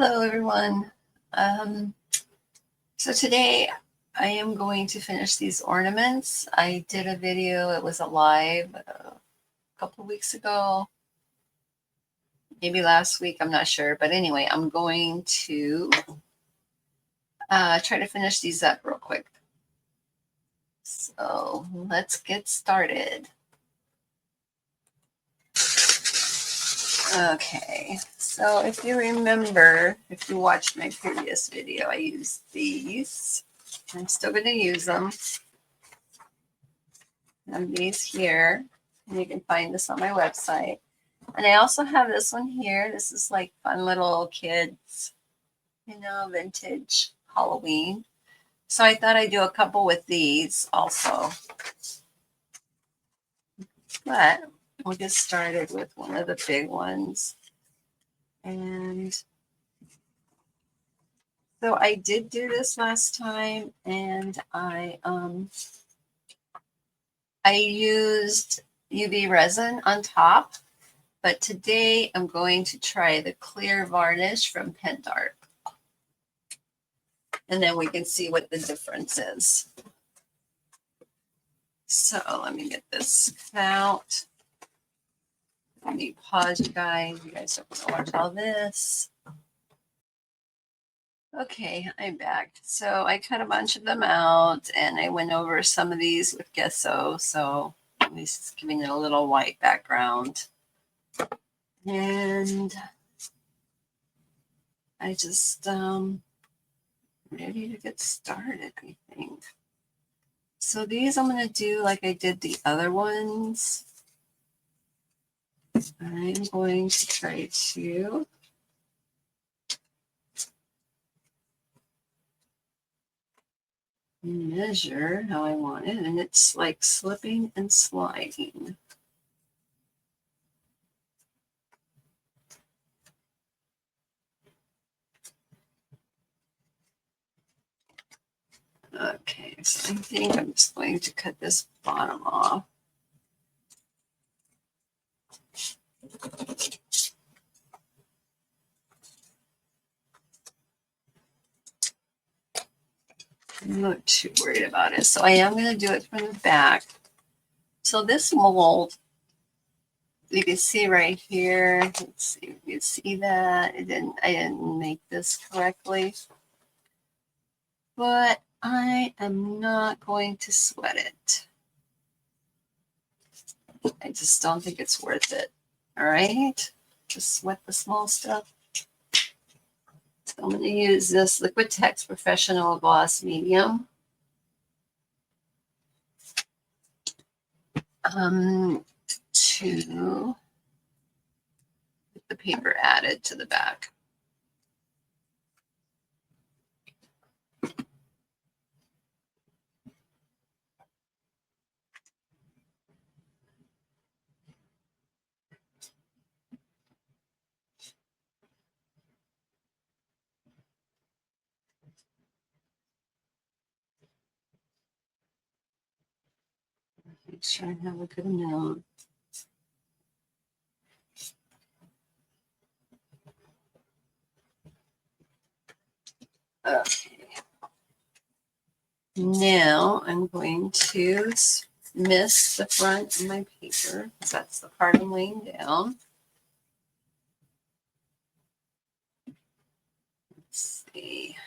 Hello everyone. So today I am going to finish these ornaments. I did a video, it was a live a couple of weeks ago, maybe last week, I'm not sure. But anyway, I'm going to try to finish these up real quick. So let's get started. Okay, so if you remember, if you watched my previous video, I used these. I'm still going to use them. I have these here, and you can find this on my website. And I also have this one here. This is like fun little kids, vintage Halloween. So I thought I'd do a couple with these also. But we'll get started with one of the big ones. And so I did do this last time, and I used UV resin on top, but today I'm going to try the clear varnish from Pentart. And then we can see what the difference is. So let me get this out. Let me pause, you guys. You guys don't want to watch all this. Okay, I'm back. So I cut a bunch of them out, and I went over some of these with gesso. So at least it's giving it a little white background. And I just ready to get started, I think. So these I'm going to do like I did the other ones. I'm going to try to measure how I want it, and it's like slipping and sliding. Okay, so I think I'm just going to cut this bottom off. I'm not too worried about it. So I am going to do it from the back. So this mold, you can see right here. Let's see if you can see that. I didn't make this correctly. But I am not going to sweat it. I just don't think it's worth it. All right, just sweat the small stuff. So I'm going to use this Liquitex Professional Gloss Medium. To get the paper added to the back. Make sure I have a good amount. Okay. Now I'm going to mist the front of my paper, because that's the part I'm laying down. Let's see.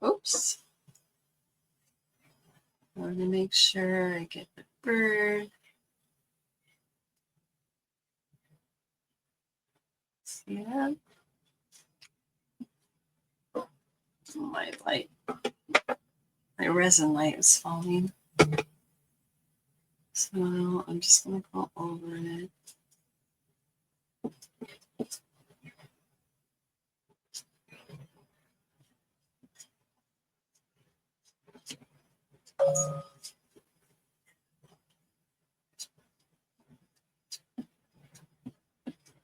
Oops. I want to make sure I get the bird. See that? My light, my resin light is falling. So I'm just going to go over it.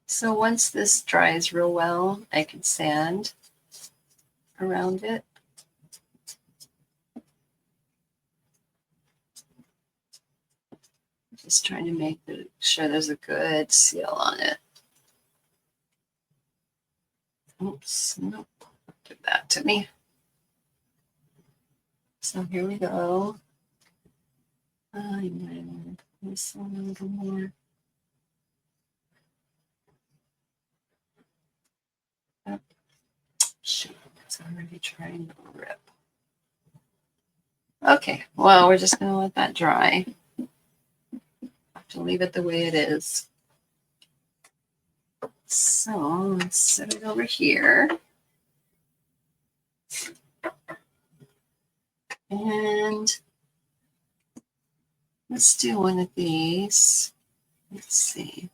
So once this dries real well, I can sand around it. Just trying to make sure there's a good seal on it. Oops, nope, give that to me. So here we go. I'm going to put this one a little more. Oh, shoot, it's already trying to rip. Okay, well, we're just going to let that dry. Have to leave it the way it is. So let's set it over here. And let's do one of these. Let's see.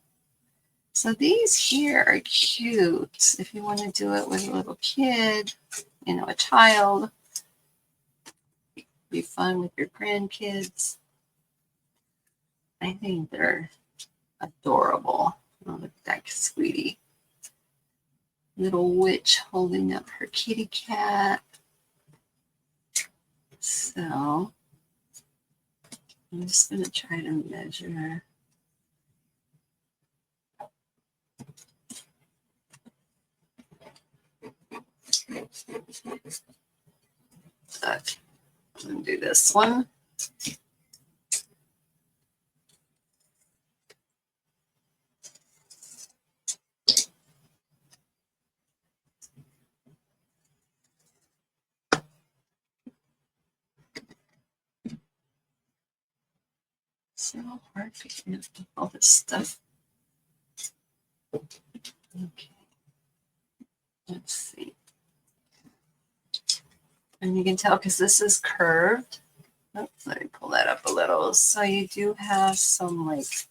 So these here are cute. If you want to do it with a little kid, you know, a child, be fun with your grandkids. I think they're adorable. Oh, look at that sweetie. Little witch holding up her kitty cat. So I'm just going to try to measure. Okay, I'm going to do this one. So hard picking up all this stuff. Okay, let's see. And you can tell because this is curved. Oops, let me pull that up a little. So you do have some, like,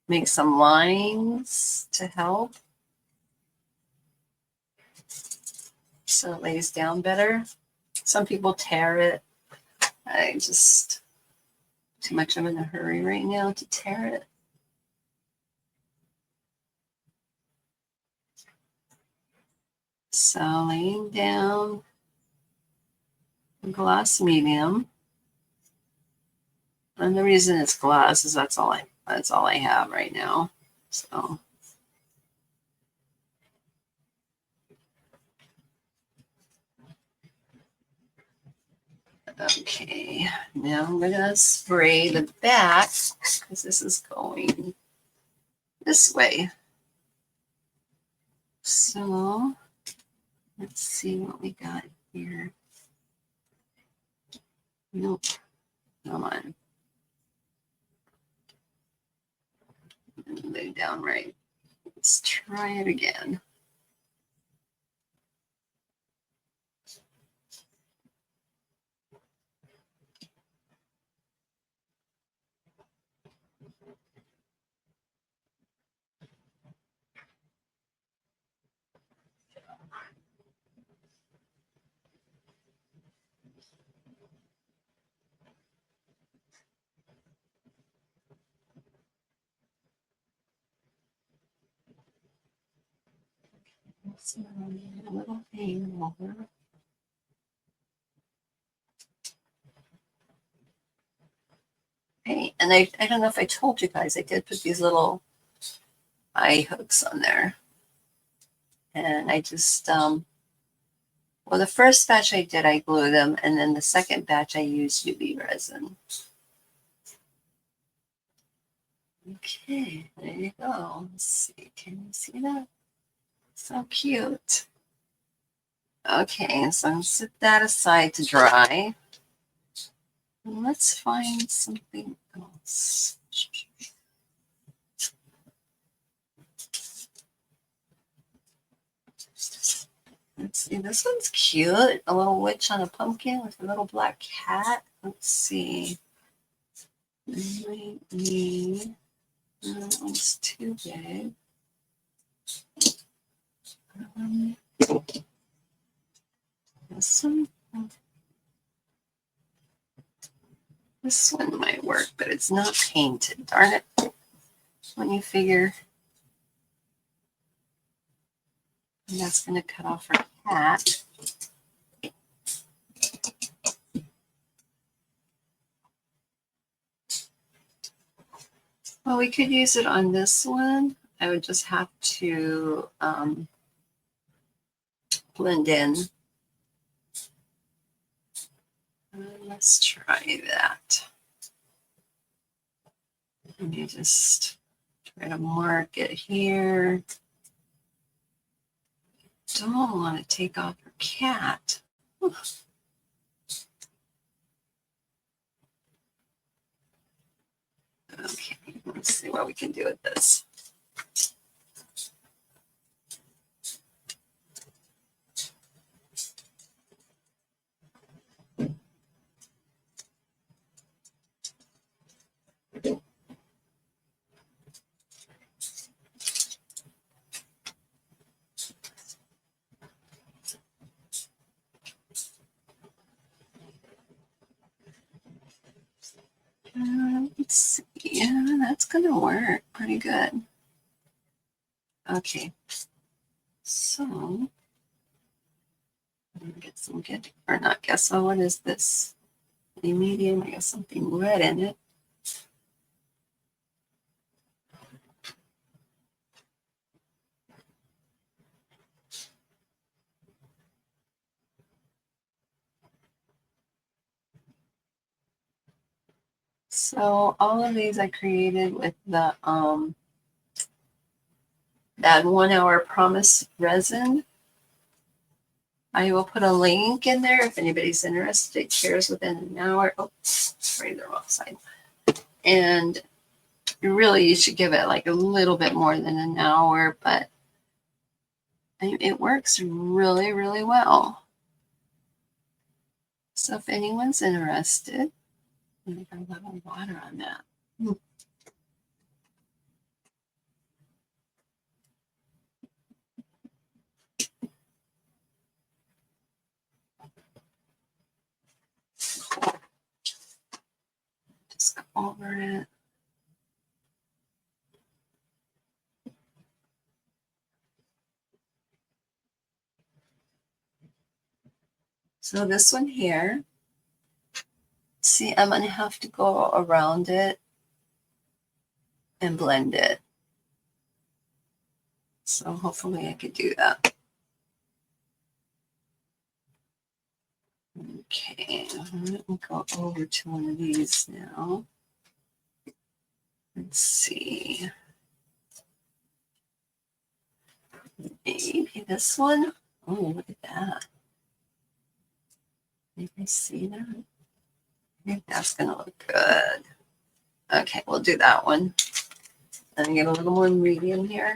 make some lines to help. So it lays down better. Some people tear it. I just, too much. I'm in a hurry right now to tear it. So laying down gloss medium. And the reason it's gloss is that's all I have right now. So okay, now I'm gonna spray the back because this is going this way. So let's see what we got here. Nope, come on. Lay down right. Let's try it again. So a little hang over. Hey, and I don't know if I told you guys, I did put these little eye hooks on there. And I just, well, the first batch I did, I glued them. And then the second batch, I used UV resin. Okay, there you go. Let's see, can you see that? So cute. Okay, so I'm gonna set that aside to dry. And let's find something else. Let's see, this one's cute. A little witch on a pumpkin with a little black cat. Let's see. I might need, that one's too big. This one. This one might work, but it's not painted. Darn it. When you figure that's going to cut off her hat. Well, we could use it on this one. I would just have to blend in. Let's try that. Let me just try to mark it here. Don't want to take off your cat. Whew. Okay, let's see what we can do with this. Let's see. Yeah, that's gonna work pretty good. Okay, so I'm gonna get some good, or not guess. Oh, what is this? A medium. I got something red in it. So all of these I created with the that 1 hour promise resin. I will put a link in there if anybody's interested. It cures within an hour. Oh, sorry, the wrong side. And really, you should give it like a little bit more than an hour, but it works really, really well. So if anyone's interested, I'm going to put a little water on that. Just go over it. So this one here, see, I'm going to have to go around it and blend it. So hopefully I could do that. Okay, I'm going to go over to one of these now. Let's see. Maybe this one. Oh, look at that. Can you see that? I think that's going to look good. Okay, we'll do that one. And get a little more medium here.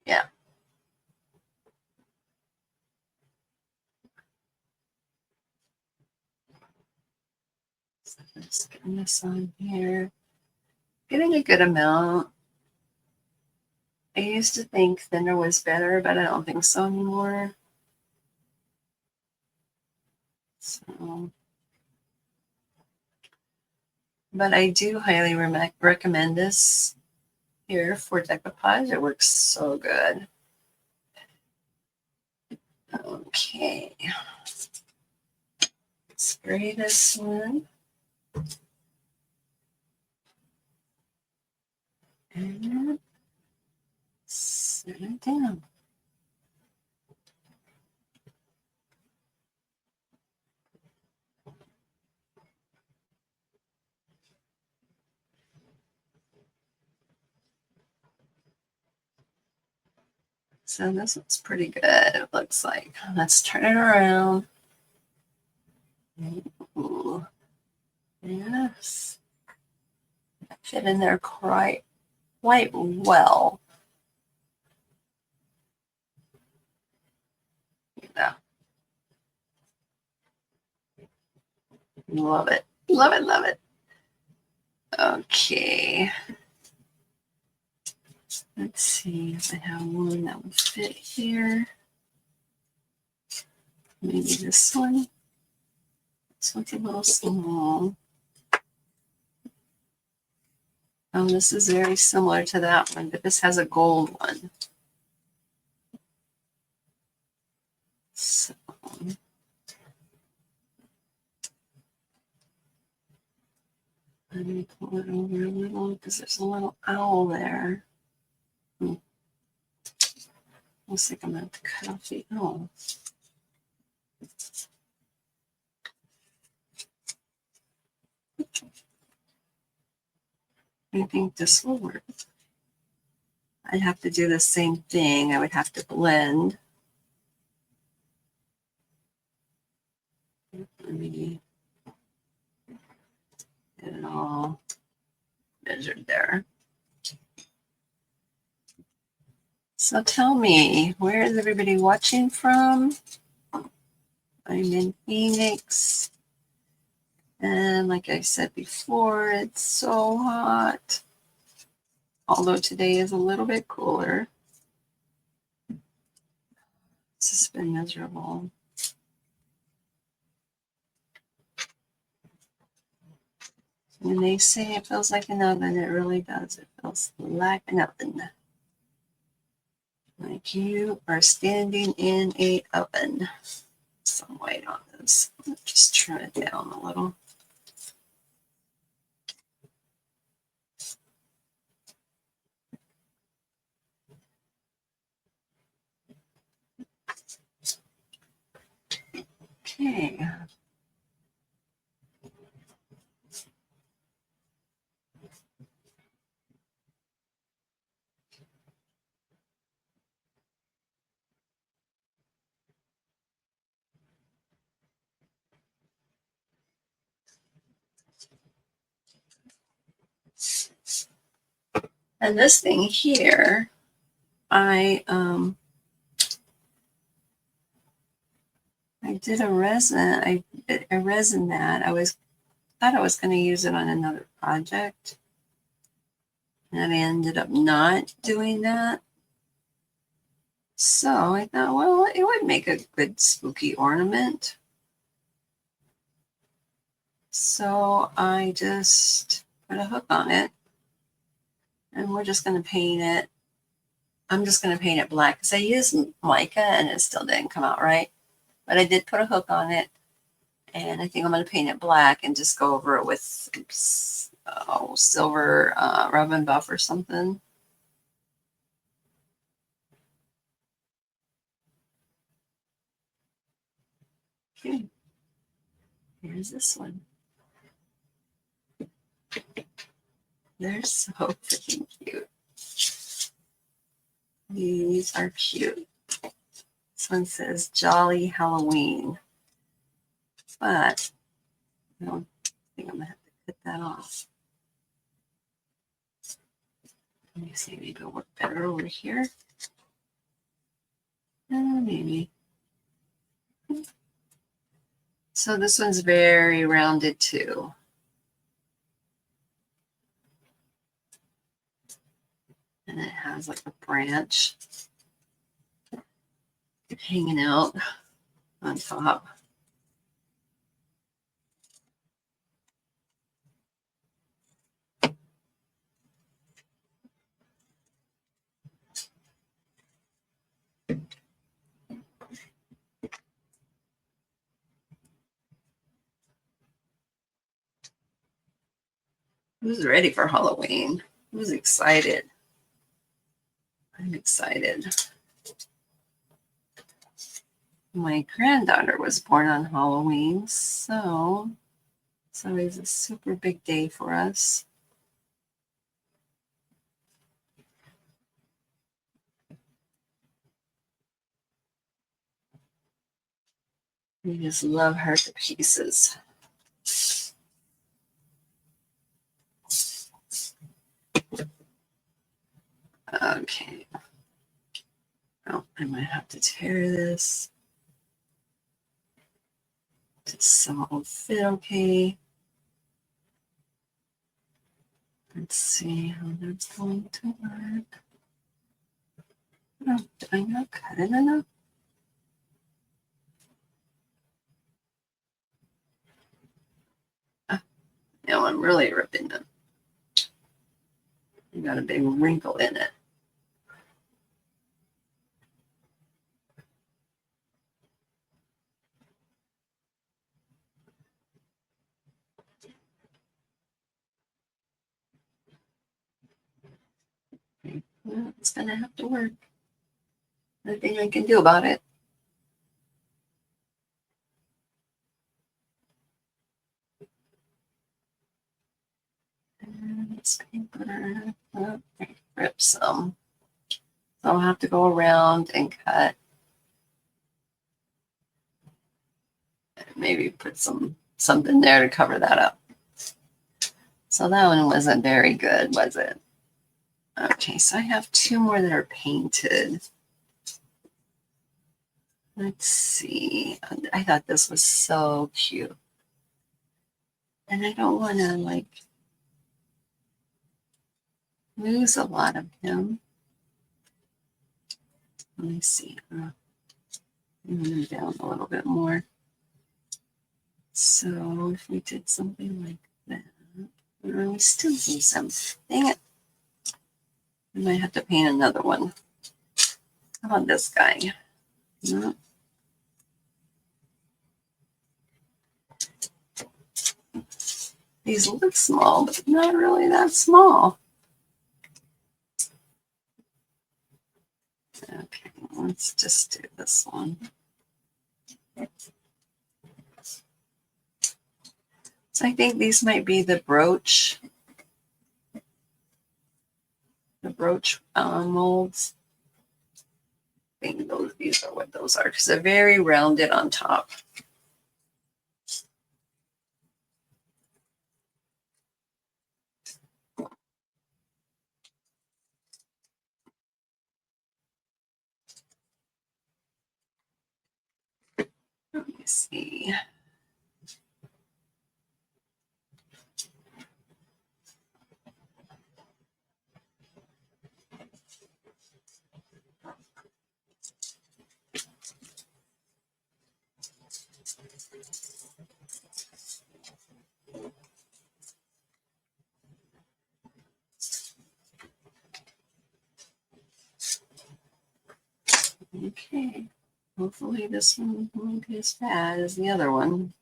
Yeah. So just getting this on here. Getting a good amount. I used to think thinner was better, but I don't think so anymore. So, but I do highly recommend this here for decoupage. It works so good. Okay. Spray this one. And set it down. So this looks pretty good, it looks like. Let's turn it around. Ooh. Yes. Fit in there quite well. Yeah. Love it. Love it, love it. Okay. Let's see if I have one that would fit here. Maybe this one. This one's a little small. Oh, this is very similar to that one, but this has a gold one. So pull it over a little because there's a little owl there. Looks like I'm going to have to cut off the owl. I think this will work. I'd have to do the same thing. I would have to blend. Let me get it all measured there. So tell me, where is everybody watching from? I'm in Phoenix. And like I said before, it's so hot. Although today is a little bit cooler. This has been miserable. When they say it feels like an oven, it really does. It feels like an oven. Like you are standing in an oven. Some white on this. Just trim it down a little. Okay. And this thing here, I did a resin. I resin that. Thought I was going to use it on another project, and I ended up not doing that. So I thought, well, it would make a good spooky ornament. So I just put a hook on it, and we're just going to paint it. I'm just going to paint it black because I used mica and it still didn't come out right. But I did put a hook on it, and I think I'm going to paint it black and just go over it with silver rub and buff or something. Okay. Here's this one. They're so freaking cute. These are cute. This one says Jolly Halloween. But I don't think I'm going to have to cut that off. Let me see, maybe it'll work better over here. Maybe. So this one's very rounded too. And it has like a branch hanging out on top. Who's ready for Halloween? Who's excited? I'm excited. My granddaughter was born on Halloween, so it's always a super big day for us. We just love her to pieces. Okay. Oh, I might have to tear this. So it'll fit okay. Let's see how that's going to work. Oh, did I not cut it enough? Now I'm really ripping them. You got a big wrinkle in it. gonna have to work. Nothing I can do about it. And this paper, rip some. So I'll have to go around and cut. Maybe put something there to cover that up. So that one wasn't very good, was it? Okay, so I have two more that are painted. Let's see. I thought this was so cute. And I don't want to like lose a lot of him. Let me see. Move down a little bit more. So if we did something like that, we still see some. Dang it. I might have to paint another one. How about this guy? No. These look small, but not really that small. Okay, let's just do this one. So I think these might be the brooch molds. I think these are what those are because they're very rounded on top. Let me see. Okay, hopefully this one won't be as bad as the other one.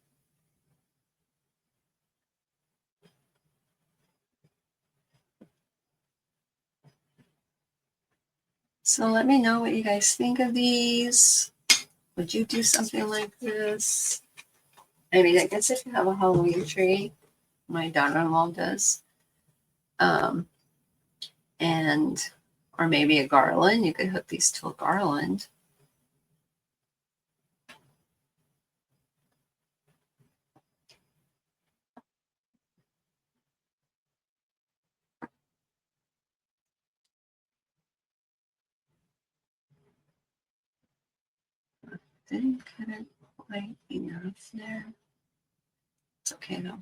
So let me know what you guys think of these. Would you do something like this? I mean, I guess if you have a Halloween tree, my daughter-in-law does, and or maybe a garland. You could hook these to a garland. Didn't cut it quite enough there. It's okay though.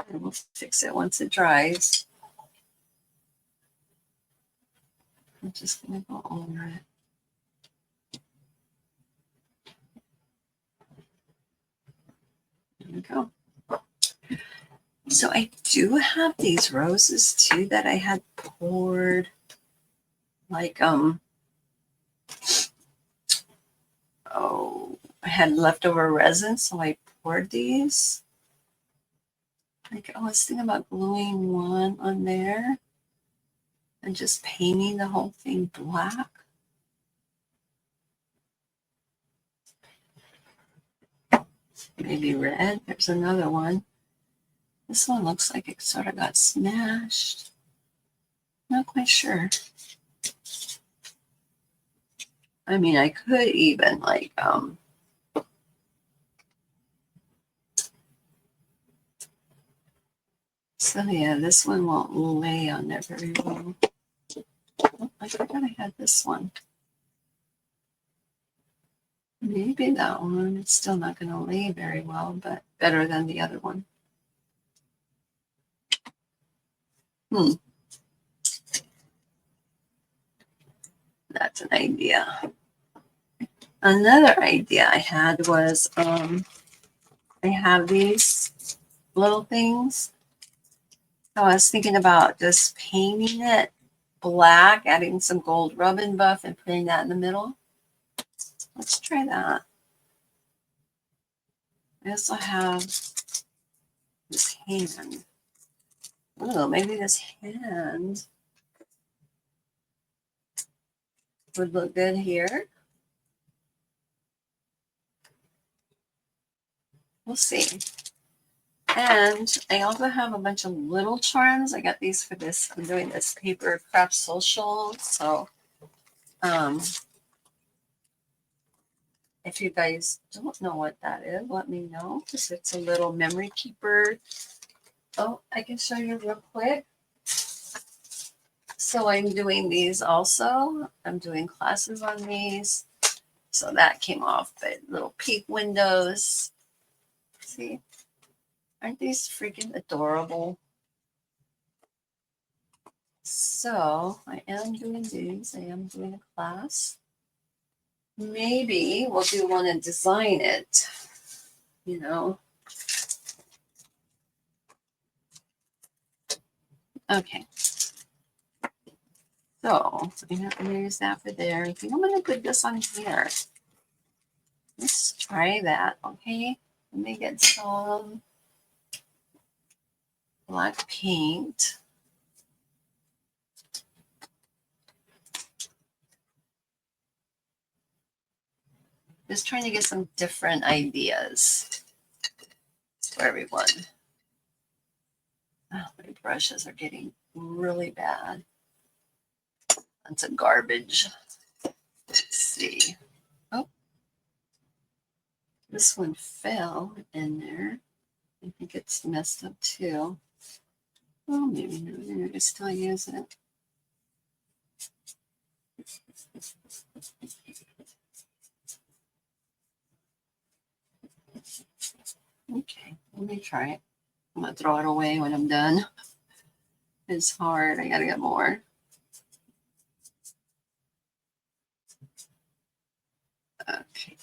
We'll fix it once it dries. I'm just gonna go over it. There we go. So I do have these roses too that I had poured like I had leftover resin, so I poured these. Like I was thinking about gluing one on there and just painting the whole thing black. Maybe red. There's another one. This one looks like it sort of got smashed. Not quite sure. I mean, I could even like so yeah, this one won't lay on there very well. Oh, I forgot I had this one. Maybe that one. It's still not going to lay very well, but better than the other one. That's an idea. Another idea I had was I have these little things. So I was thinking about just painting it black, adding some gold rub and buff and putting that in the middle. Let's try that. I also have this hand. Oh, maybe this hand. would look good here. We'll see. And I also have a bunch of little charms. I got these for this. I'm doing this paper craft social. So if you guys don't know what that is, let me know. Because it's a little memory keeper. Oh, I can show you real quick. So I'm doing these also. I'm doing classes on these. So that came off, but little peek windows. See? Aren't these freaking adorable? So I am doing these. I am doing a class. Maybe we'll do one and design it, you know. Okay. So I'm going to use that for there. I think I'm going to put this on here. Let's try that, okay? Let me get some black paint. Just trying to get some different ideas for everyone. Oh, my brushes are getting really bad. That's a garbage. Let's see. Oh, this one fell in there. I think it's messed up too. Well, maybe no, I can still use it. Okay, let me try it. I'm gonna throw it away when I'm done. It's hard. I gotta get more. Okay.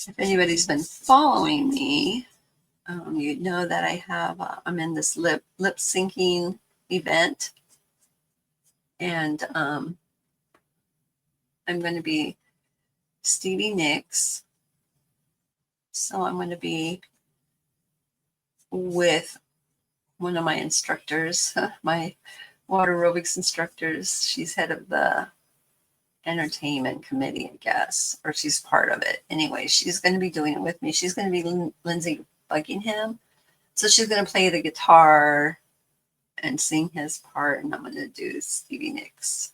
If anybody's been following me, you know that I have I'm in this lip syncing event, and I'm going to be Stevie Nicks. So I'm going to be with one of my instructors, my water aerobics instructors. She's head of the entertainment committee, I guess, or she's part of it. Anyway, she's going to be doing it with me. She's going to be Lindsay Buckingham. So she's going to play the guitar and sing his part, and I'm going to do Stevie Nicks.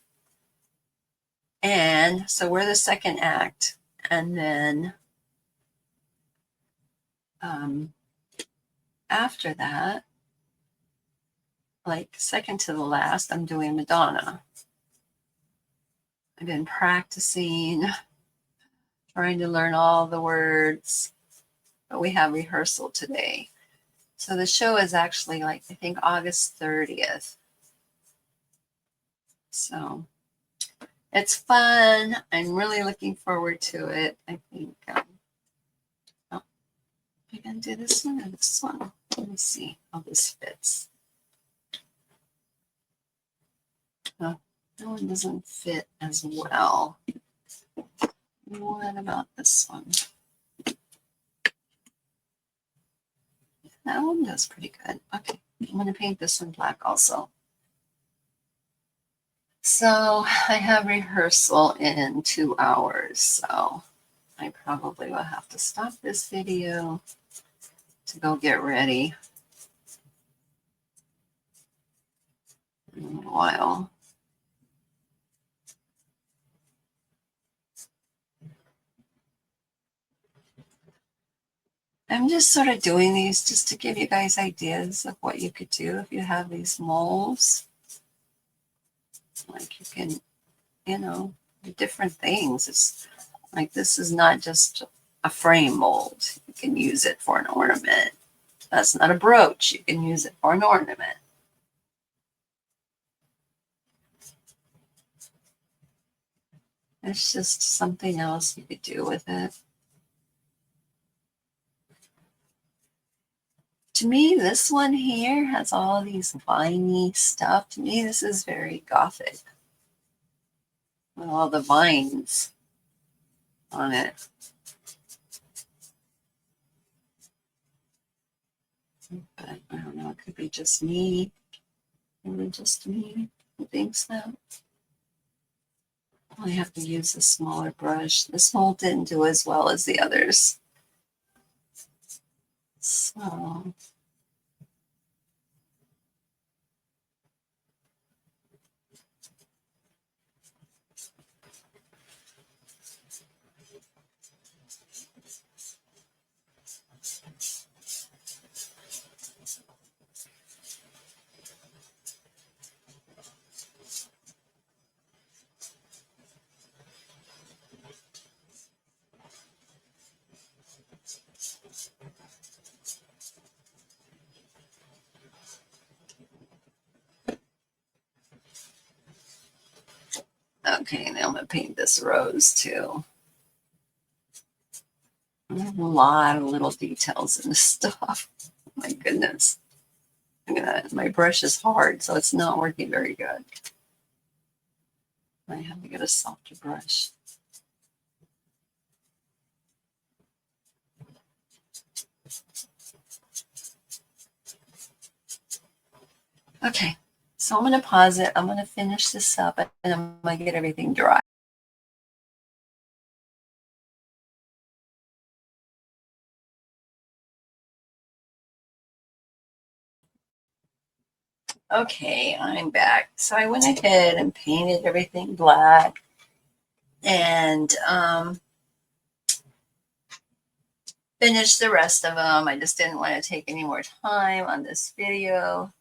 And so we're the second act. And then after that, like second to the last, I'm doing Madonna. I've been practicing, trying to learn all the words, but we have rehearsal today. So the show is actually like, I think August 30th. So it's fun. I'm really looking forward to it. I think, oh, am I going to do this one or this one? Let me see how this fits. Oh, that one doesn't fit as well. What about this one? That one does pretty good. Okay, I'm going to paint this one black also. So I have rehearsal in 2 hours, so I probably will have to stop this video to go get ready in a while. I'm just sort of doing these just to give you guys ideas of what you could do if you have these molds. Like you can, you know, do different things. It's like this is not just a frame mold. You can use it for an ornament. That's not a brooch. You can use it for an ornament. It's just something else you could do with it. To me, this one here has all these viney stuff. To me, this is very gothic. with all the vines on it. But I don't know, it could be just me. Maybe just me who thinks that. I have to use a smaller brush. This mold didn't do as well as the others. So okay, now I'm gonna paint this rose too. I have a lot of little details in this stuff. My goodness. Look at that. My brush is hard, so it's not working very good. I have to get a softer brush. Okay, so I'm going to pause it. I'm going to finish this up and I'm going to get everything dry. Okay, I'm back. So I went ahead and painted everything black and finished the rest of them. I just didn't want to take any more time on this video.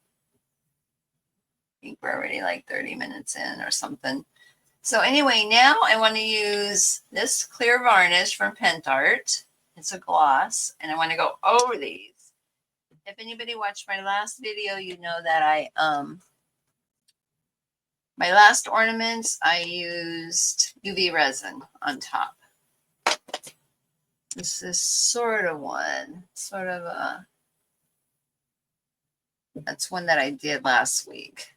I think we're already like 30 minutes in or something. So anyway, now I want to use this clear varnish from Pentart. It's a gloss, and I want to go over these. If anybody watched my last video, you know that my last ornaments, I used UV resin on top. This is sort of that's one that I did last week.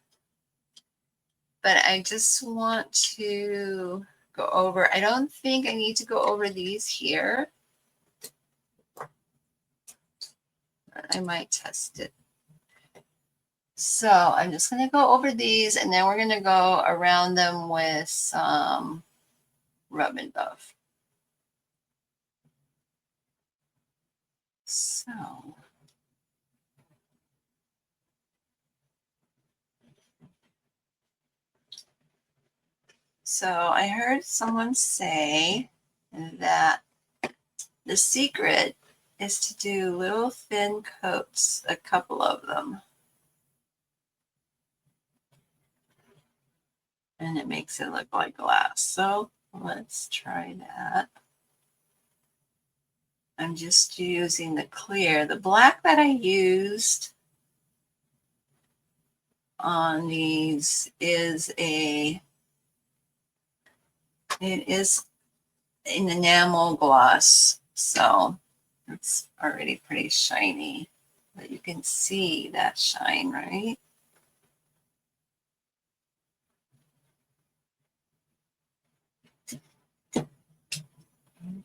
But I just want to go over, I don't think I need to go over these here. I might test it. So I'm just going to go over these and then we're going to go around them with some rub and buff. So I heard someone say that the secret is to do little thin coats, a couple of them. And it makes it look like glass. So let's try that. I'm just using the clear. The black that I used on these is it is an enamel gloss. So it's already pretty shiny, but you can see that shine, right?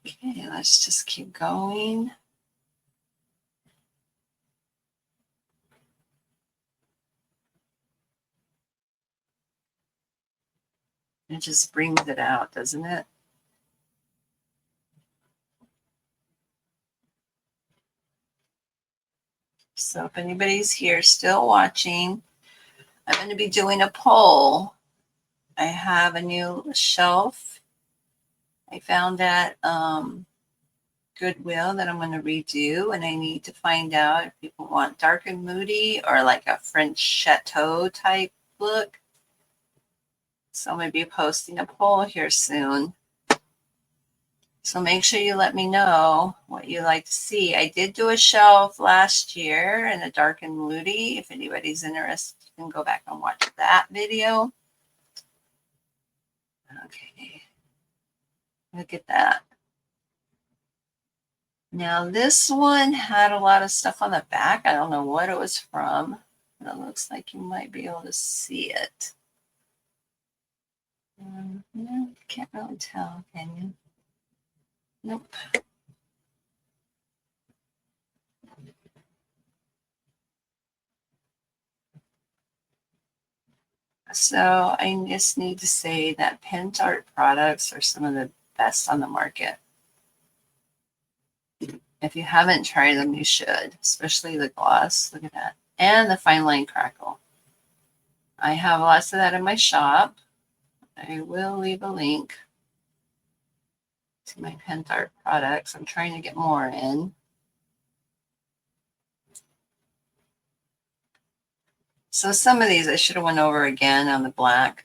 Okay, let's just keep going. It just brings it out, doesn't it? So if anybody's here still watching, I'm going to be doing a poll. I have a new shelf. I found at Goodwill that I'm going to redo, and I need to find out if people want dark and moody or like a French chateau type look. So I'm going to be posting a poll here soon. So make sure you let me know what you like to see. I did do a shelf last year in a dark and moody. If anybody's interested, you can go back and watch that video. Okay, look at that. Now this one had a lot of stuff on the back. I don't know what it was from, but it looks like you might be able to see it. No, can't really tell, can you? Nope. So I just need to say that Pentart products are some of the best on the market. If you haven't tried them, you should, especially the gloss. Look at that. And the fine line crackle. I have lots of that in my shop. I will leave a link to my Pentart products. I'm trying to get more in. So some of these I should have went over again on the black.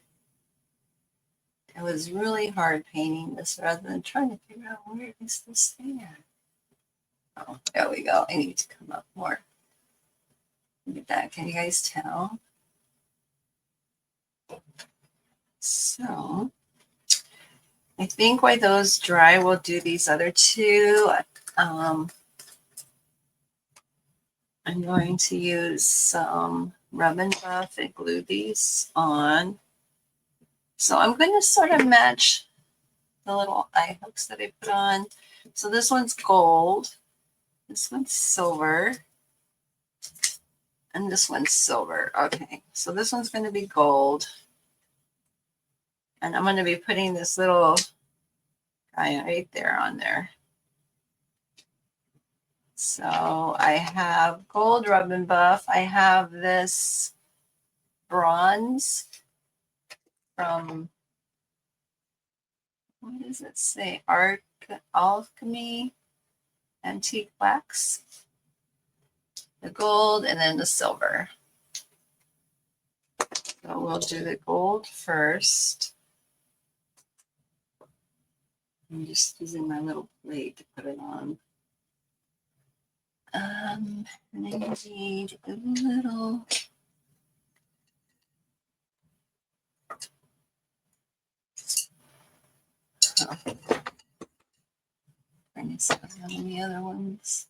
It was really hard painting this rather than trying to figure out where is this thing at. Oh, there we go. I need to come up more. Look at that. Can you guys tell? So I think while those dry, we'll do these other two. I'm going to use some rub and buff and glue these on. So I'm going to sort of match the little eye hooks that I put on. So this one's gold, this one's silver, and this one's silver. Okay, so this one's going to be gold. And I'm going to be putting this little guy right there on there. So I have gold rub and buff. I have this bronze from, what does it say? Alchemy Antique Wax. The gold and then the silver. So we'll do the gold first. I'm just using my little plate to put it on. And I need a little. Oh. Trying to see how many other ones.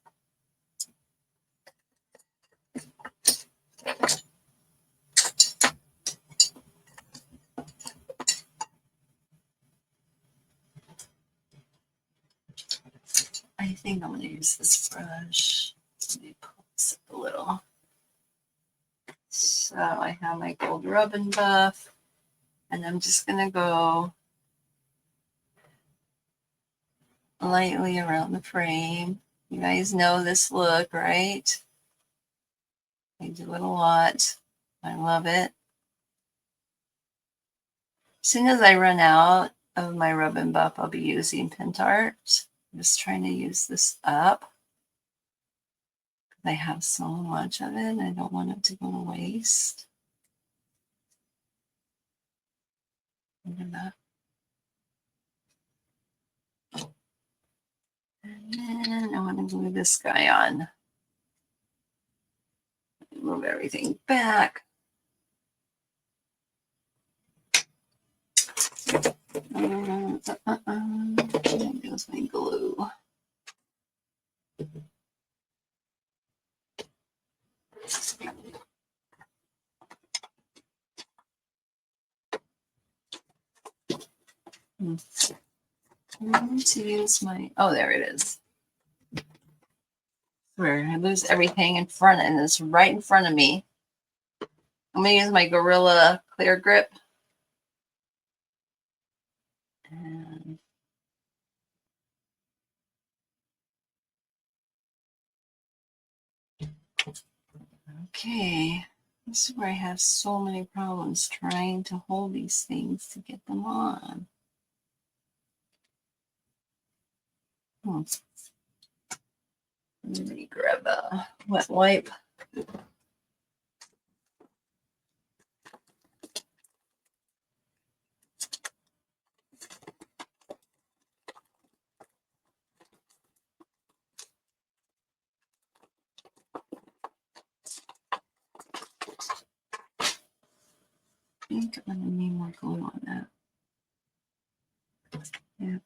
I think I'm going to use this brush. Let me pull this up a little. So I have my gold rub and buff, and I'm just going to go lightly around the frame. You guys know this look, right? I do it a lot. I love it. As soon as I run out of my rub and buff, I'll be using Pentart. I'm just trying to use this up. I have so much of it. I don't want it to go to waste. Look at that. And then I want to glue this guy on. Move everything back. There goes my glue. I'm going to use my, oh, there it is. Where I lose everything in front, and it's right in front of me. I'm going to use my Gorilla Clear Grip. And okay, this is where I have so many problems trying to hold these things to get them on. Let me grab a wet wipe. I think I'm going to need more glue on that. Yep.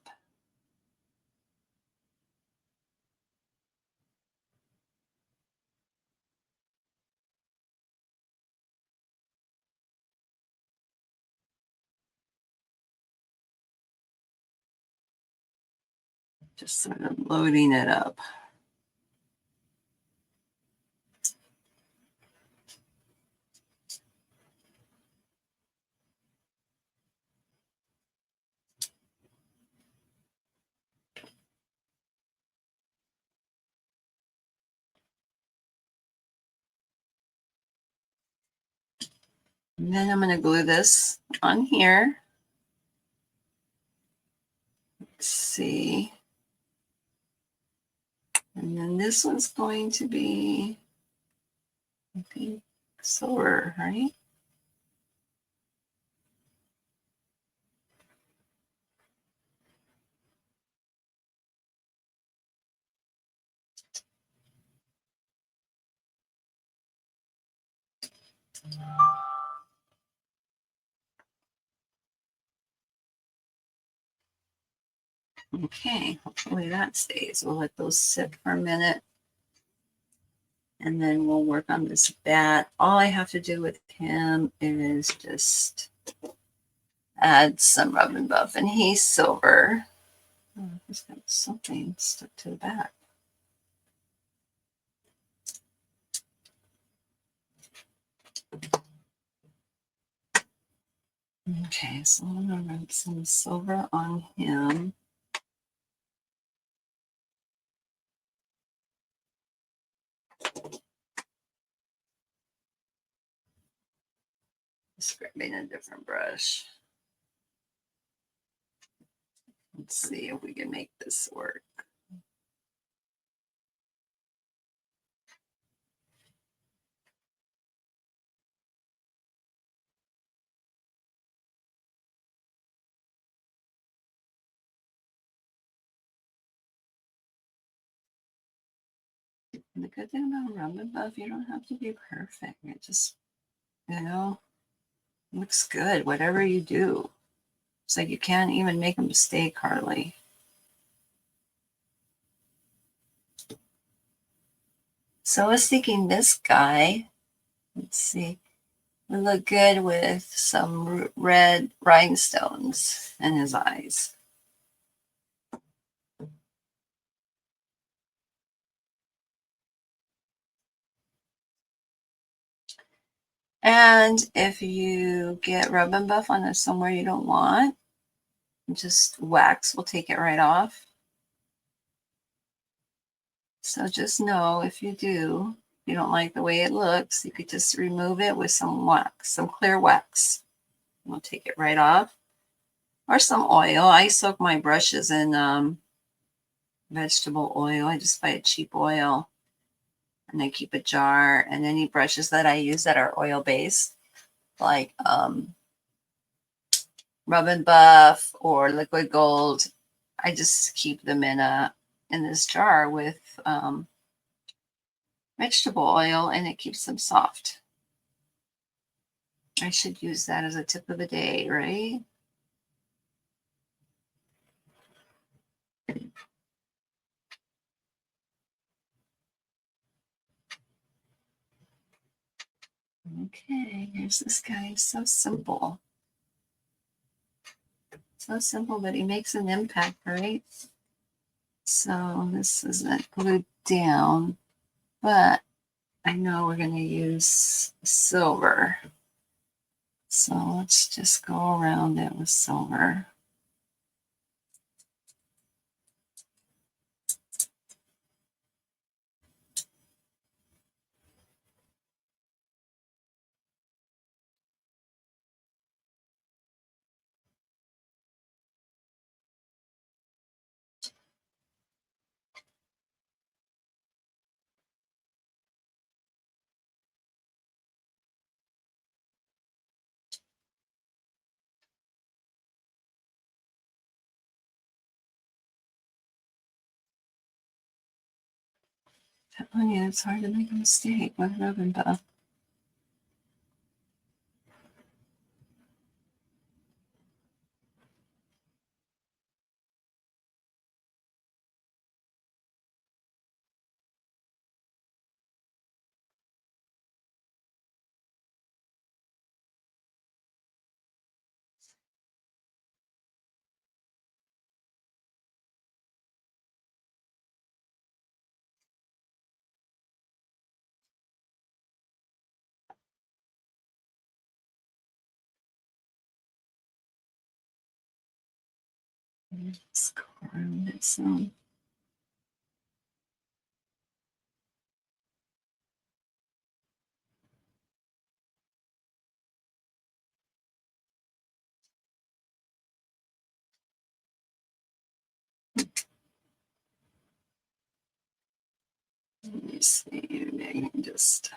Just sort of loading it up. And then I'm going to glue this on here. Let's see. And then this one's going to be, I think, silver, right? Okay, hopefully that stays. We'll let those sit for a minute. And then we'll work on this bat. All I have to do with him is just add some rub and buff. And he's silver. Oh, he's got something stuck to the back. Okay, so I'm going to rub some silver on him. Just grabbing a different brush. Let's see if we can make this work. And the good thing about rub and buff, you don't have to be perfect. It just, looks good, whatever you do. It's like you can't even make a mistake hardly. So I was thinking this guy, let's see, would look good with some red rhinestones in his eyes. And if you get rub and buff on it somewhere you don't want, just wax will take it right off. So just know if you don't like the way it looks, you could just remove it with some wax, some clear wax. We'll take it right off. Or some oil. I soak my brushes in vegetable oil. I just buy a cheap oil. And I keep a jar. And any brushes that I use that are oil-based, like Rub and Buff or Liquid Gold, I just keep them in this jar with vegetable oil, and it keeps them soft. I should use that as a tip of the day, right? Okay, here's this guy. So simple. So simple, but he makes an impact, right? So this isn't glued down, but I know we're going to use silver. So let's just go around it with silver. Oh yeah, it's hard to make a mistake with rub and buff. Just carve it some. Let me see. Maybe just.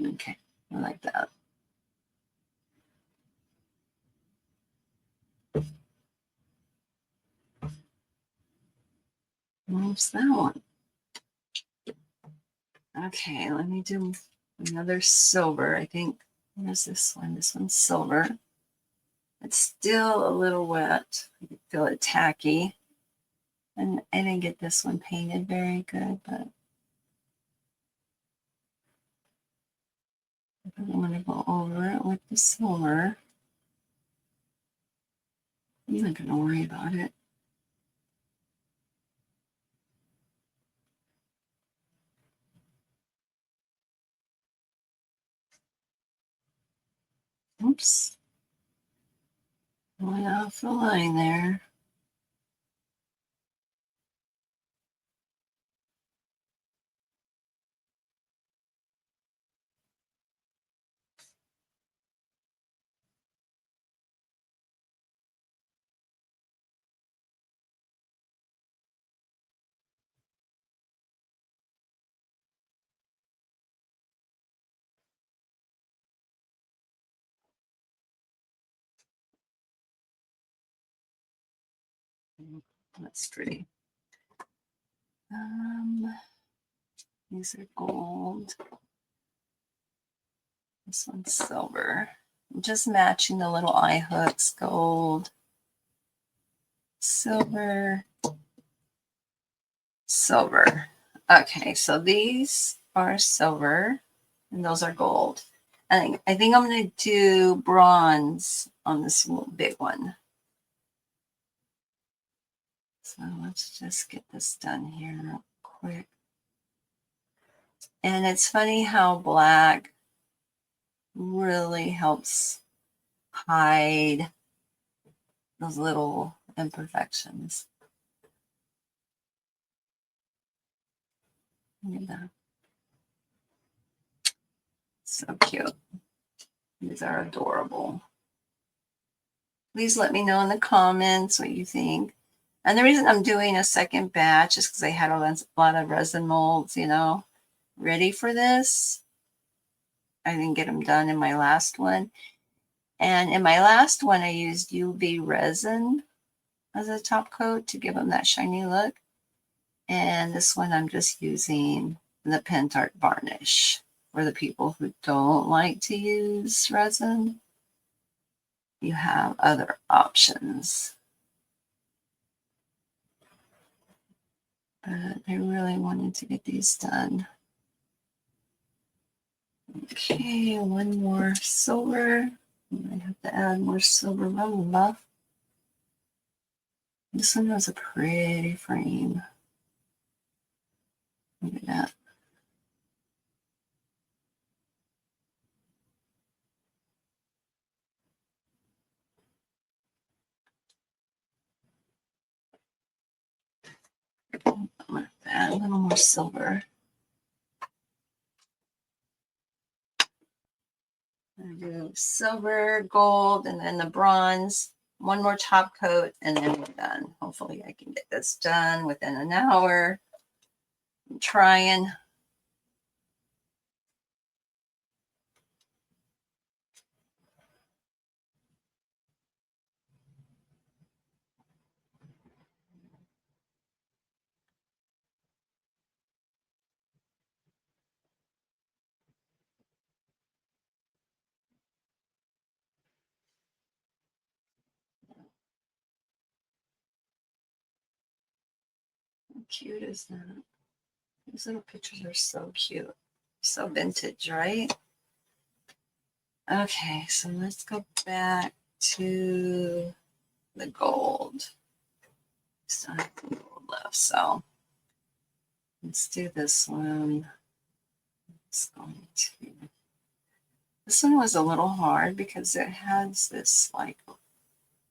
Okay, I like that. What's that one? Okay, let me do another silver. I think, where's this one? This one's silver. It's still a little wet. I can feel it tacky. And I didn't get this one painted very good, but I'm going to go over it with the silver. I'm not going to worry about it. Oops. Went off the line there. That's pretty. These are gold. This one's silver. I'm just matching the little eye hooks, gold, silver, silver. Okay, so these are silver and those are gold. I think I'm going to do bronze on this big one. So let's just get this done here real quick. And it's funny how black really helps hide those little imperfections. Look at that. So cute. These are adorable. Please let me know in the comments what you think. And the reason I'm doing a second batch is because I had a lot of resin molds, you know, ready for this. I didn't get them done in my last one. And in my last one, I used UV resin as a top coat to give them that shiny look. And this one, I'm just using the Pentart varnish for the people who don't like to use resin. You have other options. But I really wanted to get these done. Okay, one more silver. I have to add more silver buff. This one has a pretty frame. Look at that. I'm going to add a little more silver. I do silver, gold, and then the bronze. One more top coat, and then we're done. Hopefully I can get this done within an hour. I'm trying. How cute is that? These little pictures are so cute. So vintage, right? Okay, so let's go back to the gold. Still have the gold left, so Let's do this one. This one was a little hard because it has this like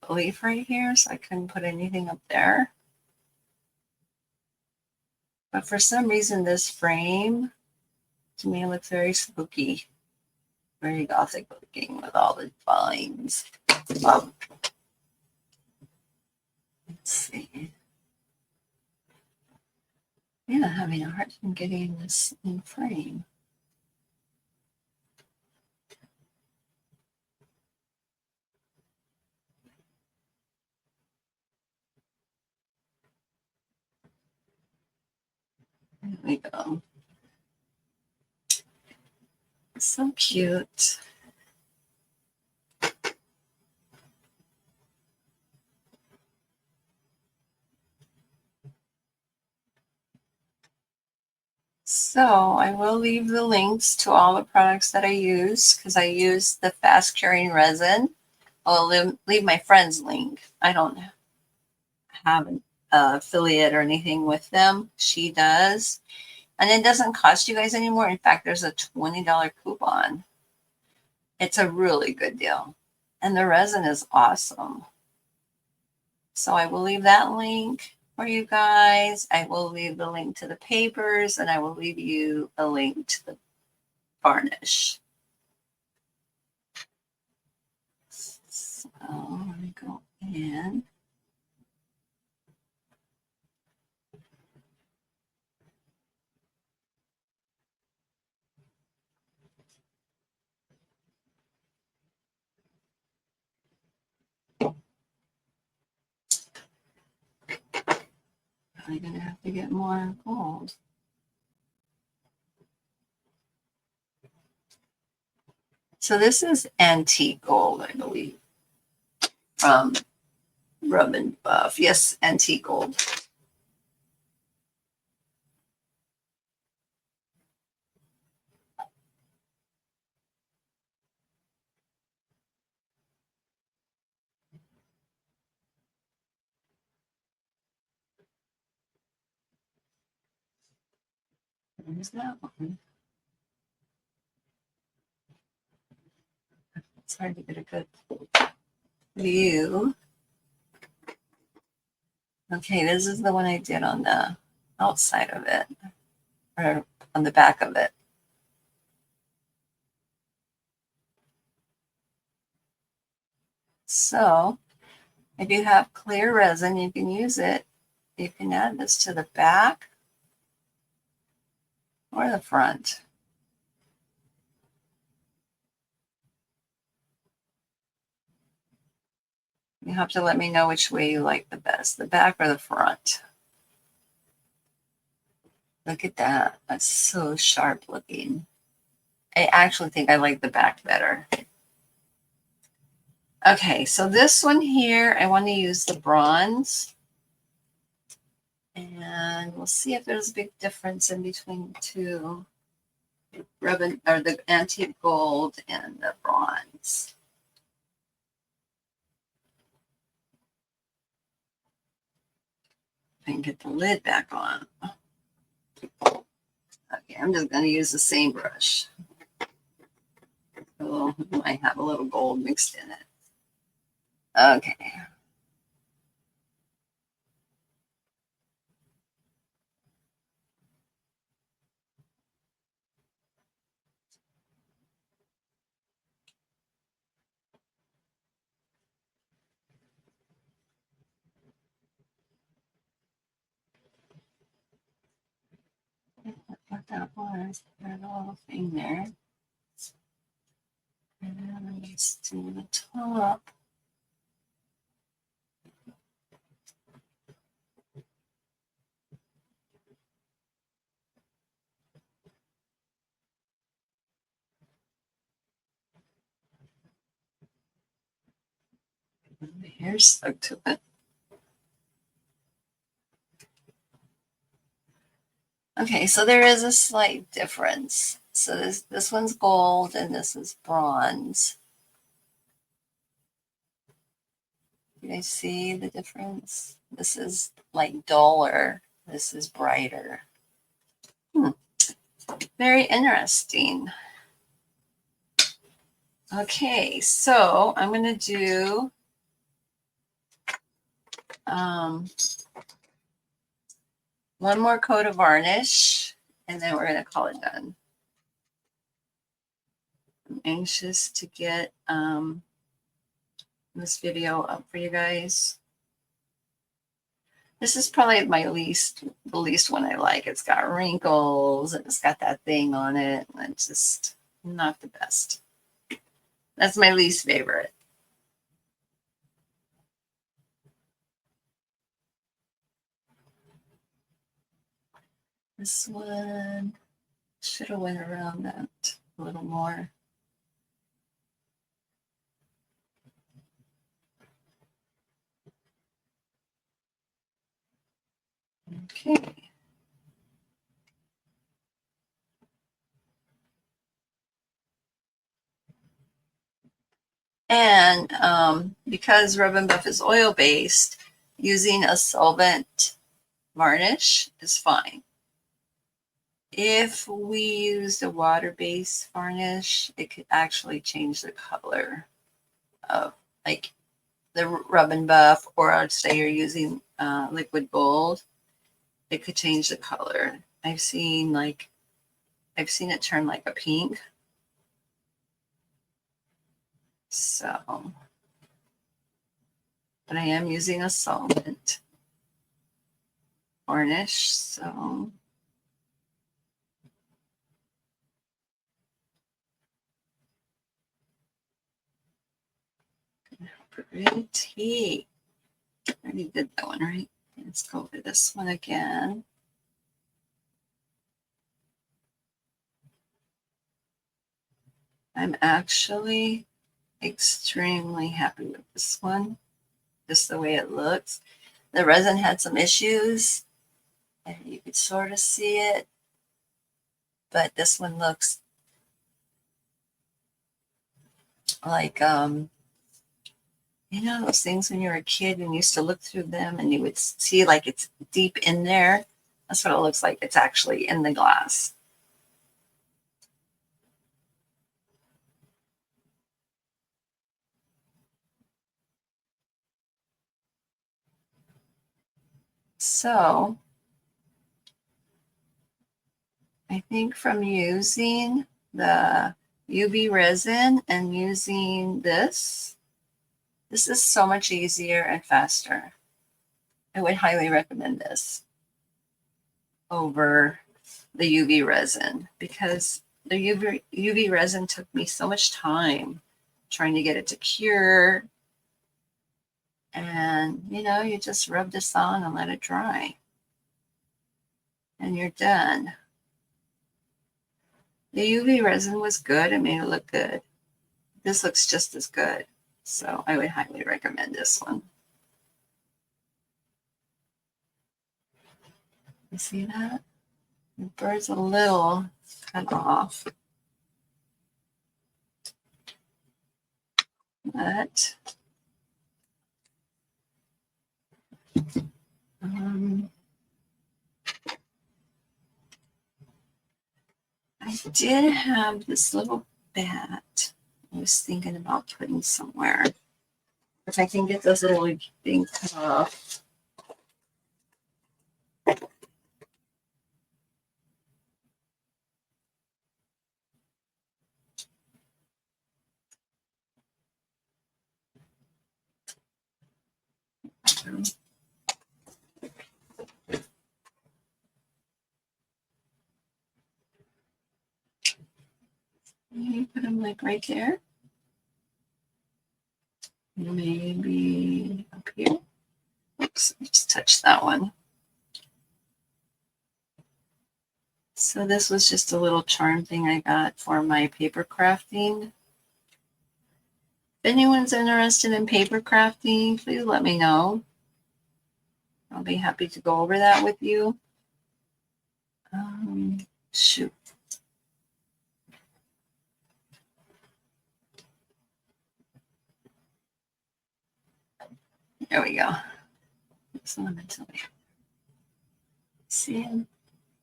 leaf right here, so I couldn't put anything up there. But for some reason, this frame to me looks very spooky, very gothic looking with all the vines. Let's see. Yeah, having a hard time getting this in frame. There we go. So cute. So I will leave the links to all the products that I use because I use the fast curing resin. I'll leave my friend's link. I don't have an affiliate or anything with them. She does. And it doesn't cost you guys anymore. In fact, there's a $20 coupon. It's a really good deal. And the resin is awesome. So I will leave that link for you guys. I will leave the link to the papers, and I will leave you a link to the varnish. So let me go in. I'm going to have to get more gold. So this is antique gold, I believe, from Rub and Buff. Yes, antique gold. There's that one. It's hard to get a good view. Okay, this is the one I did on the outside of it, or on the back of it. So if you have clear resin, you can use it. You can add this to the back or the front. You have to let me know which way you like the best, the back or the front. Look at that. That's so sharp looking. I actually think I like the back better. Okay, so this one here, I want to use the bronze. And we'll see if there's a big difference in between the two. Ribbon, or the antique gold and the bronze. I can get the lid back on. Okay, I'm just going to use the same brush. So it might have a little gold mixed in it. Okay. What that was, that little thing there. And then let's do the top. The hair stuck to it. Okay, so there is a slight difference. So this one's gold and this is bronze. You guys see the difference? This is like duller. This is brighter. Very interesting. Okay, so I'm going to do one more coat of varnish, and then we're going to call it done. I'm anxious to get this video up for you guys. This is probably the least one I like. It's got wrinkles and it's got that thing on it, and it's just not the best. That's my least favorite. This one should have went around that a little more. Okay. And because Rub and Buff is oil-based, using a solvent varnish is fine. If we used a water-based varnish, it could actually change the color of like the Rub and Buff, or say you're using liquid gold, it could change the color. I've seen it turn like a pink. So, but I am using a solvent varnish, so pretty. I already did that one, right? Let's go over this one again. I'm actually extremely happy with this one, just the way it looks. The resin had some issues, and you could sort of see it, but this one looks like, you know, those things when you were a kid and you used to look through them and you would see like it's deep in there. That's what it looks like. It's actually in the glass. So I think from using the UV resin and using this is so much easier and faster. I would highly recommend this over the UV resin, because the UV resin took me so much time trying to get it to cure. And, you know, you just rub this on and let it dry. And you're done. The UV resin was good. It made it look good. This looks just as good. So I would highly recommend this one. You see that? The bird's a little cut off. But I did have this little bat I was thinking about putting somewhere. If I can get those little things cut off. Maybe put them like right there. Maybe up here. Oops, I just touched that one. So this was just a little charm thing I got for my paper crafting. If anyone's interested in paper crafting, please let me know. I'll be happy to go over that with you. Shoot. There we go. See?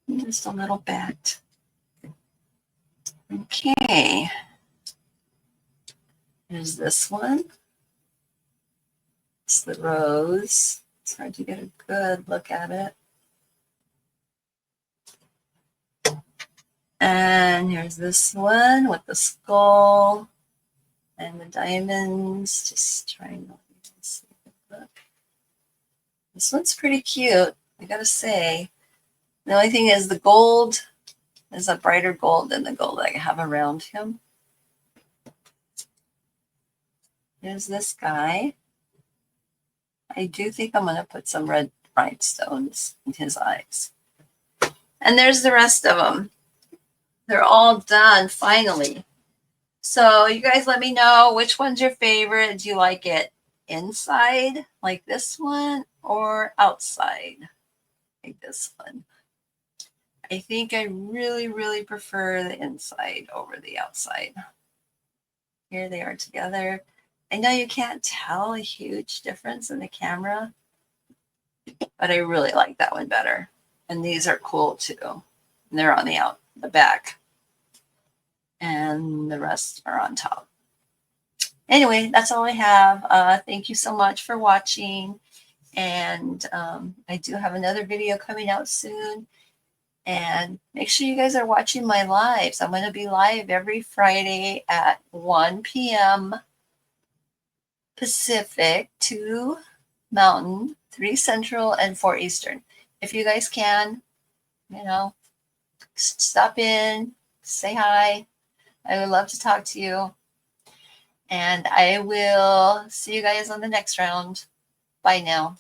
Just a little bit. Okay. Here's this one. It's the rose. It's hard to get a good look at it. And here's this one with the skull and the diamonds. Just trying to see. Look. This one's pretty cute, I gotta say. The only thing is the gold is a brighter gold than the gold I have around him. There's this guy. I do think I'm going to put some red rhinestones in his eyes. And there's the rest of them. They're all done finally. So you guys let me know which one's your favorite. Do you like it inside like this one or outside like this one? I think I really prefer the inside over the outside. Here they are together. I know you can't tell a huge difference in the camera, but I really like that one better. And these are cool too. And they're on the back. And the rest are on top. Anyway, that's all I have. Thank you so much for watching. And I do have another video coming out soon. And make sure you guys are watching my lives. I'm going to be live every Friday at 1 p.m. Pacific, 2 Mountain, 3 Central, and 4 Eastern. If you guys can, stop in, say hi. I would love to talk to you. And I will see you guys on the next round. Bye now.